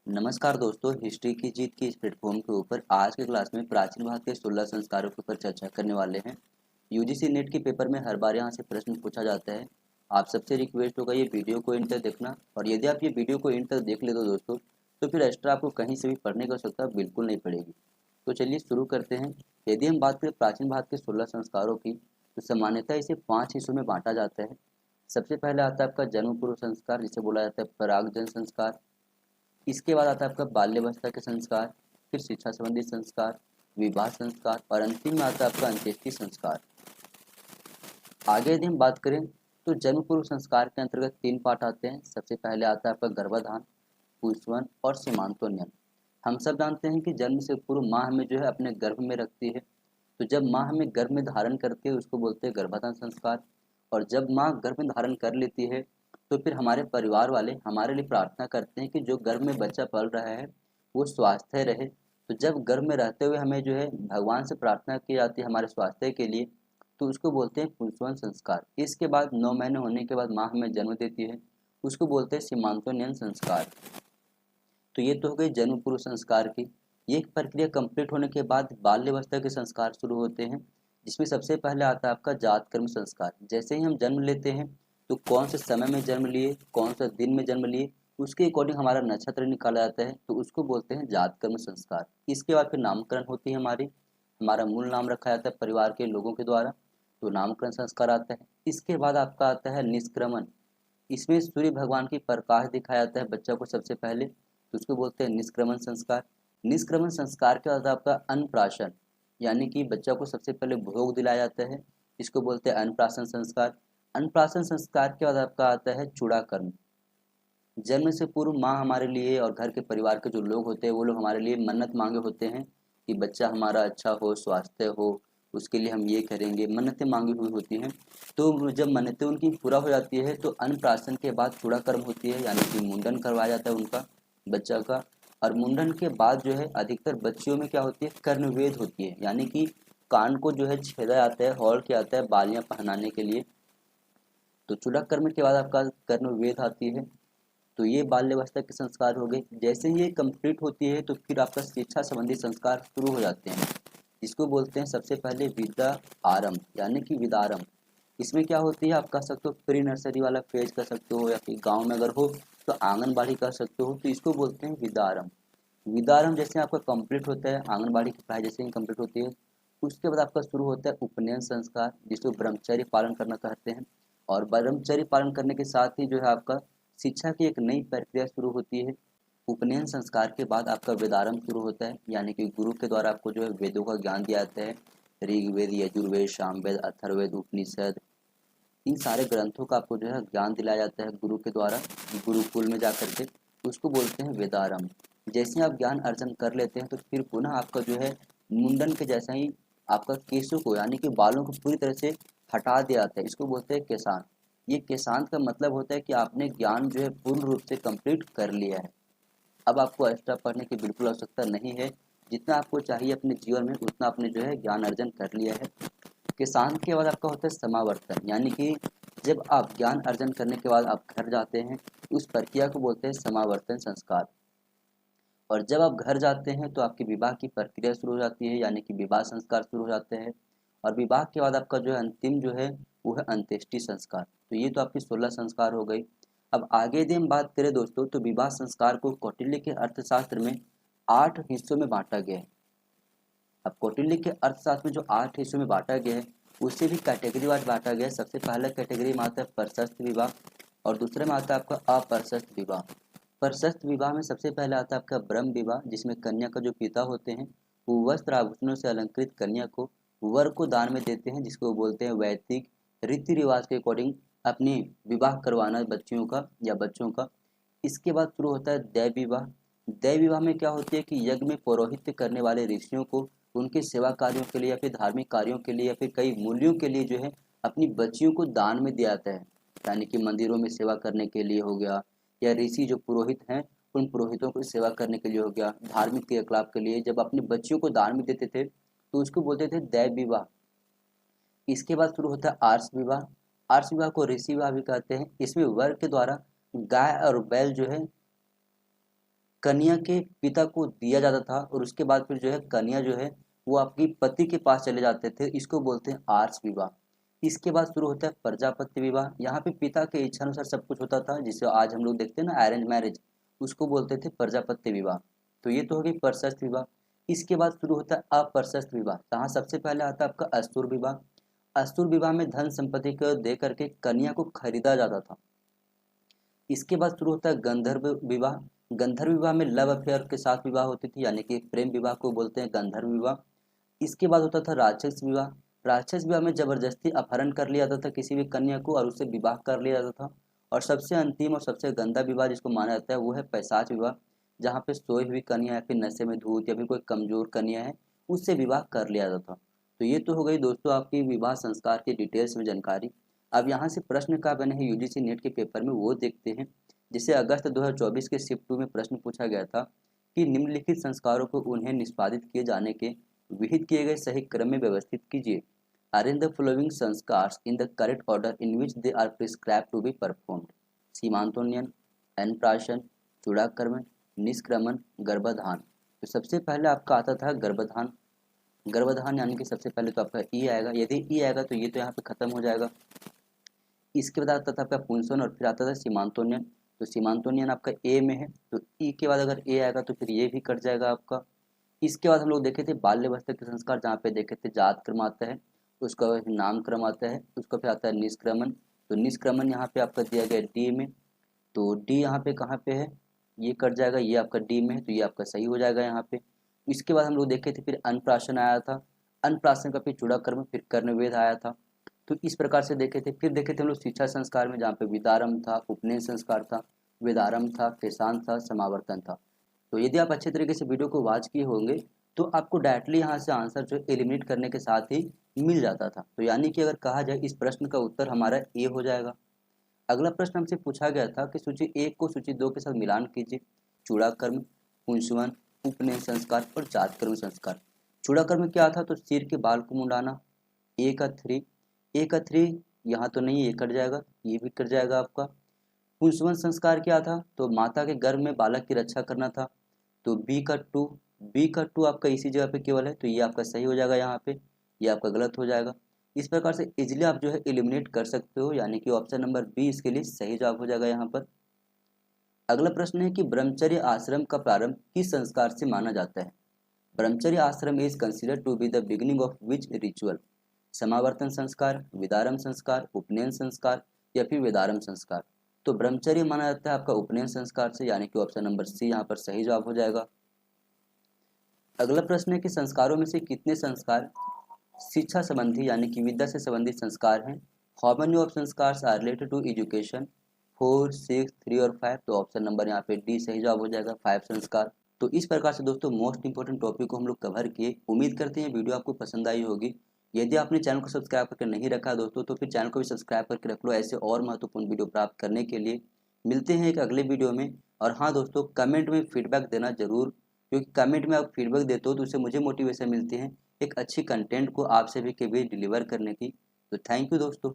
नमस्कार दोस्तों, हिस्ट्री की जीत की इस प्लेटफॉर्म के ऊपर आज के क्लास में प्राचीन भारत के 16 संस्कारों के ऊपर चर्चा करने वाले हैं। यूजीसी नेट के पेपर में हर बार यहाँ से प्रश्न पूछा जाता है। आप सबसे रिक्वेस्ट होगा ये वीडियो को एंड तक देखना, और यदि आप ये वीडियो को एंड तक देख ले दोस्तों, तो फिर एक्स्ट्रा आपको कहीं से भी पढ़ने की आवश्यकता बिल्कुल नहीं पड़ेगी। तो चलिए शुरू करते हैं। यदि हम बात करें प्राचीन भारत के 16 संस्कारों की, तो सामान्यतः इसे 5 हिस्सों में बांटा जाता है। सबसे पहले आता है आपका जन्म पूर्व संस्कार, जिसे बोला जाता है पराग जन संस्कार। इसके बाद आता है आपका बाल्यावस्था के संस्कार, फिर शिक्षा संबंधी संस्कार, विवाह संस्कार, और अंतिम में आता है आपका अंत्येष्टि संस्कार। आगे यदि हम बात करें तो जन्म पूर्व संस्कार के अंतर्गत 3 पार्ट आते हैं। सबसे पहले आता है आपका गर्भाधान, पुंसवन और सीमांतोन्नयन। हम सब जानते हैं कि जन्म से पूर्व माँ हमें जो है अपने गर्भ में रखती है। तो जब माँ हमें गर्भ में धारण करती है उसको बोलते हैं गर्भाधान संस्कार। और जब माँ गर्भ में धारण कर लेती है तो फिर हमारे परिवार वाले हमारे लिए प्रार्थना करते हैं कि जो गर्भ में बच्चा पल रहा है वो स्वास्थ्य रहे। तो जब गर्भ में रहते हुए हमें जो है भगवान से प्रार्थना की जाती है हमारे स्वास्थ्य के लिए, तो उसको बोलते हैं पुंसवन संस्कार। इसके बाद 9 महीने होने के बाद माँ हमें जन्म देती है, उसको बोलते हैं सीमांतोन्नयन संस्कार। तो ये तो हो गई जन्म पूर्व संस्कार की। ये प्रक्रिया कंप्लीट होने के बाद बाल्यावस्था के संस्कार शुरू होते हैं, जिसमें सबसे पहले आता है आपका जात कर्म संस्कार। जैसे ही हम जन्म लेते हैं तो कौन से समय में जन्म लिए, कौन सा दिन में जन्म लिए, उसके अकॉर्डिंग हमारा नक्षत्र निकाला जाता है, तो उसको बोलते हैं जात कर्म संस्कार। इसके बाद फिर नामकरण होती है हमारी, हमारा मूल नाम रखा जाता है परिवार के लोगों के द्वारा, तो नामकरण संस्कार आता है। इसके बाद आपका आता है निष्क्रमण। इसमें सूर्य भगवान की प्रकाश दिखाया जाता है बच्चा को सबसे पहले, तो उसको बोलते हैं निष्क्रमण संस्कार। निष्क्रमण संस्कार के बाद आपका अन्नप्राशन, यानी कि बच्चा को सबसे पहले भोग दिलाया जाता है, इसको बोलते हैं अन्नप्राशन संस्कार। अन्नप्राशन संस्कार के बाद आपका आता है चूड़ाकर्म। जन्म से पूर्व माँ हमारे लिए और घर के परिवार के जो लोग होते हैं वो लोग हमारे लिए मन्नत मांगे होते हैं कि बच्चा हमारा अच्छा हो, स्वास्थ्य हो, उसके लिए हम ये करेंगे, मन्नतें मांगी हुई होती हैं। तो जब मन्नतें उनकी पूरा हो जाती है तो अन्नप्राशन के बाद चूड़ाकर्म होती है, यानी कि मुंडन करवाया जाता है उनका, बच्चा का। और मुंडन के बाद जो है अधिकतर बच्चियों में क्या होती है, कर्णवेद होती है, यानी कि कान को जो है छेदा जाता है, हौल किया जाता है बालियां पहनाने के लिए। तो चूड़ाकर्म के बाद आपका कर्णवेद आती है। तो ये बाल्यावस्था के संस्कार हो गए। जैसे ही ये कंप्लीट होती है तो फिर आपका शिक्षा संबंधी संस्कार शुरू हो जाते हैं, जिसको बोलते हैं सबसे पहले विद्या आरंभ, यानी कि विदारंभ। इसमें क्या होती है, आप कह सकते हो प्री नर्सरी वाला फेज कर सकते हो, या फिर गांव में अगर हो तो आंगनबाड़ी कर सकते हो, तो इसको बोलते हैं विदारंभ। विदारंभ जैसे आपका कंप्लीट होता है, आंगनबाड़ी की पढ़ाई जैसे ही कंप्लीट होती है, उसके बाद आपका शुरू होता है उपनयन संस्कार, जिसको ब्रह्मचर्य पालन करना कहते हैं। और ब्रह्मचर्य पालन करने के साथ ही जो है आपका शिक्षा की एक नई प्रक्रिया शुरू होती है। उपनयन संस्कार के बाद आपका वेदारंभ शुरू होता है, यानी कि गुरु के द्वारा आपको जो है वेदों का ज्ञान दिया जाता है। ऋग्वेद, यजुर्वेद, सामवेद, अथर्ववेद, उपनिषद, इन सारे ग्रंथों का आपको जो है ज्ञान दिलाया जाता है गुरु के द्वारा, गुरुकुल में जाकर के। उसको बोलते हैं वेदारंभ। जैसे आप ज्ञान अर्जन कर लेते हैं तो फिर पुनः आपका जो है मुंडन के जैसा ही आपका केशों को, यानी कि बालों को पूरी तरह से हटा दिया जाता है, इसको बोलते हैं केशांत। ये केशांत का मतलब होता है कि आपने ज्ञान जो है पूर्ण रूप से कंप्लीट कर लिया है। अब आपको एक्स्ट्रा पढ़ने की बिल्कुल आवश्यकता नहीं है, जितना आपको चाहिए अपने जीवन में उतना आपने जो है ज्ञान अर्जन कर लिया है। किसान के बाद आपका होता है समावर्तन, यानी कि जब आप ज्ञान अर्जन करने के बाद आप घर जाते हैं, उस प्रक्रिया को बोलते हैं समावर्तन संस्कार। और जब आप घर जाते हैं तो आपकी विवाह की प्रक्रिया शुरू हो जाती है, यानी कि विवाह संस्कार शुरू हो जाते हैं। और विवाह के बाद आपका जो है अंतिम जो है वो है अंत्येष्टि संस्कार। तो ये तो आपकी 16 संस्कार हो गई। अब आगे यदि हम बात करें दोस्तों, तो विवाह संस्कार को कौटिल्य के अर्थशास्त्र में 8 हिस्सों में बांटा गया है। अब कौटिल्य के अर्थशास्त्र में जो 8 हिस्सों में बांटा गया है उसे भी कैटेगरी वाइज बांटा गया है। सबसे पहला कैटेगरी में आता है प्रशस्त विवाह, और दूसरे में आता है आपका अप्रशस्त विवाह। प्रशस्त विवाह में सबसे पहले आता है आपका ब्रह्म विवाह, जिसमें कन्या का जो पिता होते हैं वो वस्त्र आभूषणों से अलंकृत कन्या को वर को दान में देते हैं, जिसको बोलते हैं वैदिक रीति रिवाज के अकॉर्डिंग अपनी विवाह करवाना बच्चियों का या बच्चों का। इसके बाद शुरू होता है दैव विवाह। दैव विवाह में क्या होती है कि यज्ञ में पौरोहित्य करने वाले ऋषियों को उनके सेवा कार्यों के लिए या फिर धार्मिक कार्यों के लिए या फिर कई मूल्यों के लिए जो है अपनी बच्चियों को दान में दिया जाता है, यानी कि मंदिरों में सेवा करने के लिए हो गया, या ऋषि जो पुरोहित हैं उन पुरोहितों को सेवा करने के लिए हो गया, धार्मिक क्रियाकलाप के लिए जब अपनी बच्चियों को दान में देते थे तो उसको बोलते थे दैव विवाह। इसके बाद शुरू होता है आर्ष विवाह। आर्ष विवाह को ऋषि विवाह भी कहते हैं। इसमें वर के द्वारा गाय और बैल जो है कन्या के पिता को दिया जाता था और उसके बाद फिर जो है कन्या जो है वो आपकी पति के पास चले जाते थे, इसको बोलते हैं आर्ष विवाह। इसके बाद शुरू होता है प्रजापत्य विवाह। यहाँ पे पिता के इच्छा अनुसार सब कुछ होता था, जिसे आज हम लोग देखते हैं ना अरेंज मैरिज, उसको बोलते थे प्रजापत्य विवाह। तो ये तो हो गई प्रशस्त विवाह। इसके बाद शुरू होता है अप्रशस्त विवाह। यहाँ सबसे पहले आता है आपका अस्तुर विवाह। अस्तुर विवाह में धन संपत्ति को दे करके कन्या को खरीदा जाता था। इसके बाद शुरू होता है गंधर्व विवाह। गंधर्व विवाह में लव अफेयर के साथ विवाह होती थी, यानी कि प्रेम विवाह को बोलते हैं गंधर्व विवाह। इसके बाद होता था राक्षस विवाह। राक्षस विवाह में जबरदस्ती अपहरण कर लिया जाता था किसी भी कन्या को और उससे विवाह कर लिया जाता था। और सबसे अंतिम और सबसे गंदा विवाह जिसको माना जाता है वो है पैशाच विवाह, जहाँ पे सोई हुई कन्या या फिर नशे में धूत या फिर कोई कमजोर कन्या है उससे विवाह कर लिया जाता था। तो ये तो हो गई दोस्तों आपकी विवाह संस्कार की डिटेल्स में जानकारी। अब यहाँ से प्रश्न का बने हैं यूजीसी नेट के पेपर में, वो देखते हैं। जिसे अगस्त 2024 के शिफ्ट 2 में प्रश्न पूछा गया था कि निम्नलिखित संस्कारों को उन्हें निष्पादित किए जाने के विहित किए गए सही क्रम में व्यवस्थित कीजिए। Arrange the following sanskaras in the correct order in which they are prescribed to be performed. Simantonnayana, Annaprashan, Chudakarma, Nishkramana, Garbhadhana. तो सबसे पहले आपका आता था गर्भाधान। गर्भाधान यानी कि सबसे पहले तो आपका ई आएगा, यदि ई आएगा तो ये तो यहाँ पे खत्म हो जाएगा। इसके बाद आता था आपका पुंसवन और फिर आता था सीमांतोन्नयन। तो सीमांतोन्नयन आपका ए में है, तो ई के बाद अगर ए आएगा तो फिर ये भी कट जाएगा आपका। इसके बाद हम लोग देखे थे बाल्यावस्था के संस्कार, जहाँ पे देखे थे जात क्रम आता है, उसका नामक्रम आता है, उसका फिर आता है निष्क्रमण। तो निष्क्रमण यहाँ पे आपका दिया गया डी में, तो डी यहाँ पे कहाँ पे है, ये कट जाएगा, ये आपका डी में है, तो ये आपका सही हो जाएगा यहाँ पे। इसके बाद हम लोग देखे थे फिर अन्नप्राशन आया था, अन्नप्राशन का फिर चूड़ाकर्म, फिर कर्णवेद आया था। तो इस प्रकार से देखे थे। फिर देखे थे हम लोग शिक्षा संस्कार में, जहाँ पे विदारम था, उपनयन संस्कार था, वेदारम था, फेशान था, समावर्तन था। तो यदि आप अच्छे तरीके से वीडियो को वॉच किए होंगे तो आपको डायरेक्टली यहाँ से आंसर जो एलिमिनेट करने के साथ ही मिल जाता था। तो यानी कि अगर कहा जाए इस प्रश्न का उत्तर हमारा ए हो जाएगा। अगला प्रश्न हमसे पूछा गया था कि सूची 1 को सूची 2 के साथ मिलान कीजिए। चूड़ाकर्म, पुंसवन, उपनयन संस्कार और जातकर्म संस्कार। चूड़ाकर्म क्या था, तो सिर के बाल को मुंडाना, ए का 3, ए का 3 यहाँ तो नहीं, ये कट जाएगा, ये भी कट जाएगा आपका। पुंसवन संस्कार क्या था, तो माता के गर्भ में बालक की रक्षा करना था, तो बी का 2, बी का 2 आपका इसी जगह पे केवल है, तो ये आपका सही हो जाएगा यहाँ पे, ये आपका गलत हो जाएगा। इस प्रकार से इजिली आप जो है एलिमिनेट कर सकते हो, यानी कि ऑप्शन नंबर बी इसके लिए सही जवाब हो जाएगा यहाँ पर। अगला प्रश्न है कि ब्रह्मचर्य आश्रम का प्रारंभ किस संस्कार से माना जाता है। Brahmacharya ashram is considered to be the beginning of which ritual. समावर्तन संस्कार, विदारम संस्कार, उपनयन संस्कार या फिर वेदारम संस्कार। तो ब्रह्मचर्य माना जाता है आपका उपनयन संस्कार से, यानी कि ऑप्शन नंबर सी यहाँ पर सही जवाब हो जाएगा। अगला प्रश्न है कि संस्कारों में से कितने संस्कार शिक्षा संबंधी यानी कि विद्या से संबंधित संस्कार हैं। हाउ मेनी ऑफ संस्कार आर रिलेटेड टू एजुकेशन। 4, 6, 3 और 5। तो ऑप्शन नंबर यहाँ पे डी सही जवाब हो जाएगा, 5 संस्कार। तो इस प्रकार से दोस्तों मोस्ट इंपोर्टेंट टॉपिक को हम लोग कवर किए। उम्मीद करते हैं वीडियो आपको पसंद आई होगी। यदि आपने चैनल को सब्सक्राइब करके नहीं रखा दोस्तों तो फिर चैनल को भी सब्सक्राइब करके रख लो, ऐसे और महत्वपूर्ण वीडियो प्राप्त करने के लिए। मिलते हैं एक अगले वीडियो में। और हाँ दोस्तों, कमेंट में फीडबैक देना जरूर, क्योंकि कमेंट में आप फीडबैक देते हो तो उससे मुझे मोटिवेशन मिलती है एक अच्छी कंटेंट को आप सभी के बीच डिलीवर करने की। तो थैंक यू दोस्तों।